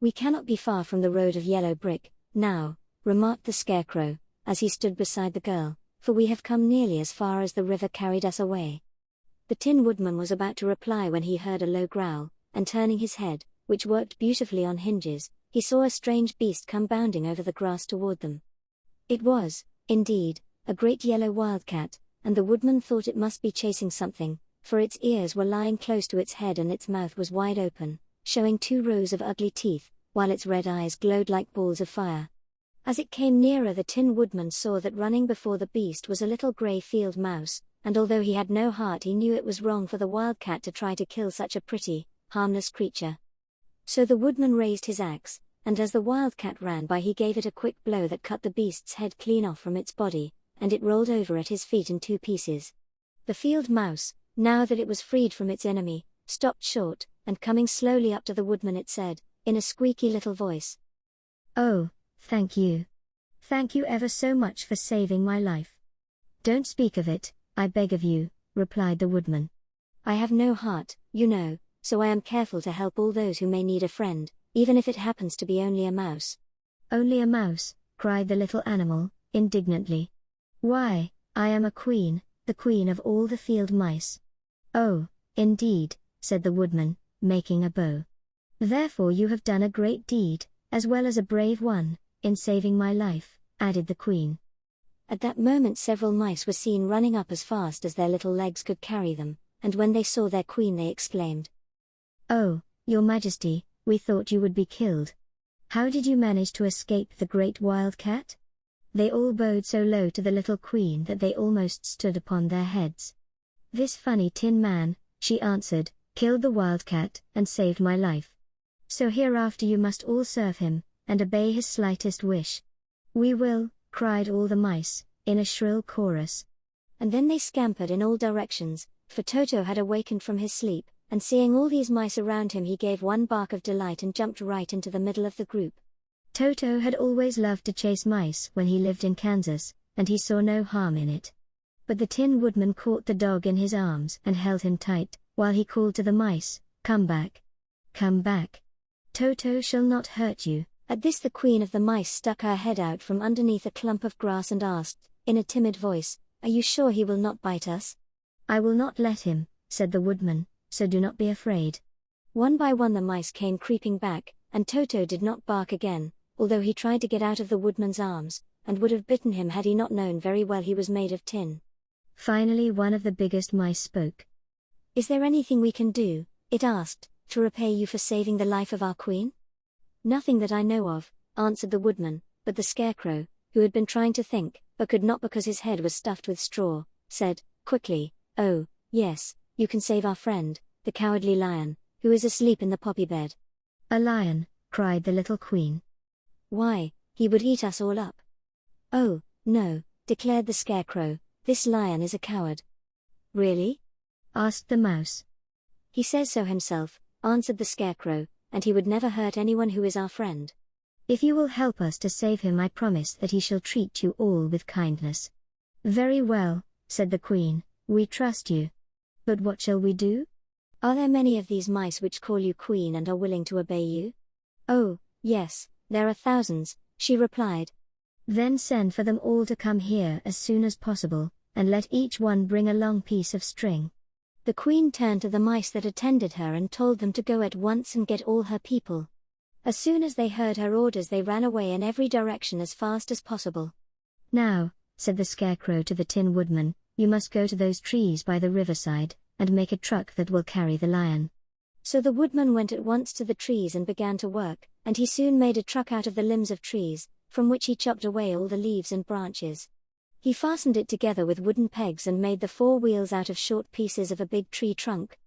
"We cannot be far from the road of yellow brick, now," remarked the Scarecrow, as he stood beside the girl, "for we have come nearly as far as the river carried us away." The Tin Woodman was about to reply when he heard a low growl, and turning his head, which worked beautifully on hinges, he saw a strange beast come bounding over the grass toward them. It was, indeed, a great yellow wildcat, and the Woodman thought it must be chasing something, for its ears were lying close to its head and its mouth was wide open, showing 2 rows of ugly teeth, while its red eyes glowed like balls of fire. As it came nearer, the Tin Woodman saw that running before the beast was a little grey field mouse, and although he had no heart, he knew it was wrong for the wildcat to try to kill such a pretty, harmless creature. So the Woodman raised his axe, and as the wildcat ran by he gave it a quick blow that cut the beast's head clean off from its body, and it rolled over at his feet in 2 pieces. The field mouse, now that it was freed from its enemy, stopped short, and coming slowly up to the Woodman it said, in a squeaky little voice, "Oh, thank you. Thank you ever so much for saving my life." "Don't speak of it, I beg of you," replied the Woodman. "I have no heart, you know, so I am careful to help all those who may need a friend, even if it happens to be only a mouse." "Only a mouse," cried the little animal, indignantly. "Why, I am a queen, the queen of all the field mice." "Oh, indeed," said the Woodman, making a bow. "Therefore you have done a great deed, as well as a brave one, in saving my life," added the queen. At that moment several mice were seen running up as fast as their little legs could carry them, and when they saw their queen they exclaimed, "Oh, your Majesty, we thought you would be killed. How did you manage to escape the great wildcat?" They all bowed so low to the little queen that they almost stood upon their heads. "This funny tin man," she answered, "killed the wildcat and saved my life. So hereafter you must all serve him, and obey his slightest wish." "We will," cried all the mice, in a shrill chorus. And then they scampered in all directions, for Toto had awakened from his sleep, and seeing all these mice around him he gave one bark of delight and jumped right into the middle of the group. Toto had always loved to chase mice when he lived in Kansas, and he saw no harm in it. But the Tin Woodman caught the dog in his arms and held him tight, while he called to the mice, "Come back. Come back. Toto shall not hurt you." At this the queen of the mice stuck her head out from underneath a clump of grass and asked, in a timid voice, "Are you sure he will not bite us?" "I will not let him," said the Woodman, "so do not be afraid." One by one the mice came creeping back, and Toto did not bark again, although he tried to get out of the Woodman's arms, and would have bitten him had he not known very well he was made of tin. Finally one of the biggest mice spoke. "Is there anything we can do," it asked, "to repay you for saving the life of our queen?" "Nothing that I know of," answered the Woodman, but the Scarecrow, who had been trying to think, but could not because his head was stuffed with straw, said, quickly, "Oh, yes, you can save our friend, the Cowardly Lion, who is asleep in the poppy bed." "A lion," cried the little queen. "Why, he would eat us all up." "Oh, no," declared the Scarecrow, "this lion is a coward." "Really?" asked the mouse. "He says so himself," answered the Scarecrow, "and he would never hurt anyone who is our friend." "If you will help us to save him, I promise that he shall treat you all with kindness." "Very well," said the queen, "we trust you. But what shall we do? Are there many of these mice which call you queen and are willing to obey you?" "Oh, yes, there are thousands," she replied. "Then send for them all to come here as soon as possible, and let each one bring a long piece of string." The queen turned to the mice that attended her and told them to go at once and get all her people. As soon as they heard her orders they ran away in every direction as fast as possible. "Now," said the Scarecrow to the Tin Woodman, "you must go to those trees by the riverside, and make a truck that will carry the lion." So the Woodman went at once to the trees and began to work, and he soon made a truck out of the limbs of trees, from which he chopped away all the leaves and branches. He fastened it together with wooden pegs and made the 4 wheels out of short pieces of a big tree trunk.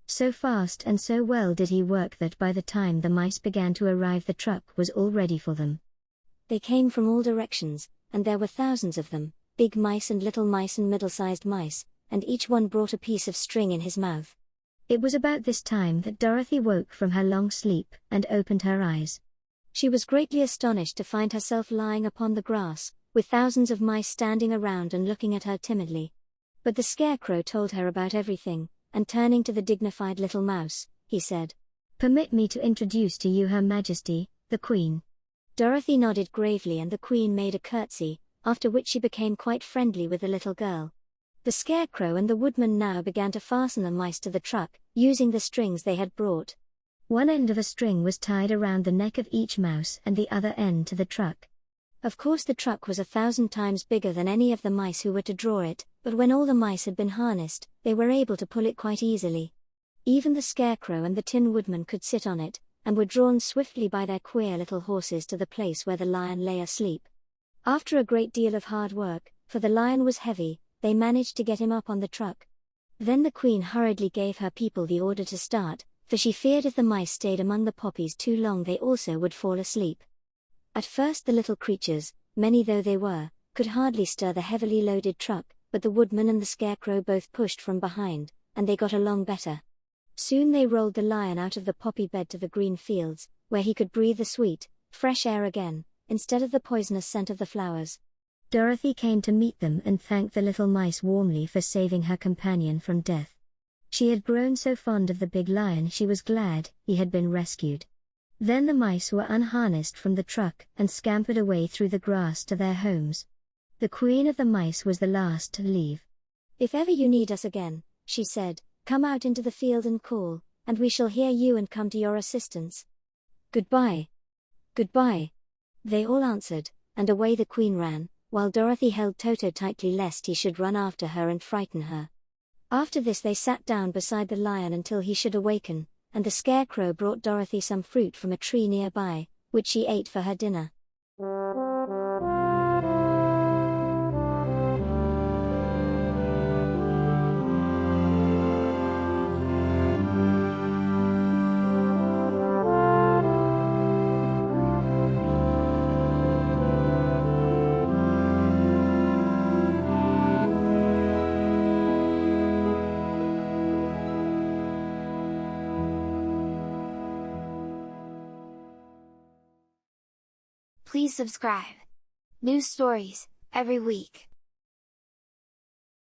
So fast and so well did he work that by the time the mice began to arrive the truck was all ready for them. They came from all directions, and there were thousands of them, big mice and little mice and middle-sized mice, and each one brought a piece of string in his mouth. It was about this time that Dorothy woke from her long sleep and opened her eyes. She was greatly astonished to find herself lying upon the grass, with thousands of mice standing around and looking at her timidly. But the Scarecrow told her about everything, and turning to the dignified little mouse, he said, Permit me to introduce to you Her Majesty, the Queen. Dorothy nodded gravely and the Queen made a curtsy, after which she became quite friendly with the little girl. The Scarecrow and the Woodman now began to fasten the mice to the truck, using the strings they had brought. One end of a string was tied around the neck of each mouse and the other end to the truck. Of course the truck was 1,000 times bigger than any of the mice who were to draw it, but when all the mice had been harnessed, they were able to pull it quite easily. Even the Scarecrow and the Tin Woodman could sit on it, and were drawn swiftly by their queer little horses to the place where the lion lay asleep. After a great deal of hard work, for the lion was heavy, they managed to get him up on the truck. Then the Queen hurriedly gave her people the order to start, for she feared if the mice stayed among the poppies too long they also would fall asleep. At first the little creatures, many though they were, could hardly stir the heavily loaded truck, but the Woodman and the Scarecrow both pushed from behind, and they got along better. Soon they rolled the lion out of the poppy bed to the green fields, where he could breathe the sweet, fresh air again, instead of the poisonous scent of the flowers. Dorothy came to meet them and thanked the little mice warmly for saving her companion from death. She had grown so fond of the big lion she was glad he had been rescued. Then the mice were unharnessed from the truck and scampered away through the grass to their homes. The Queen of the Mice was the last to leave. "If ever you need us again," she said, "come out into the field and call, and we shall hear you and come to your assistance." "Goodbye. Goodbye," they all answered, and away the Queen ran, while Dorothy held Toto tightly lest he should run after her and frighten her. After this they sat down beside the lion until he should awaken, and the Scarecrow brought Dorothy some fruit from a tree nearby, which she ate for her dinner. Please subscribe. New stories every week.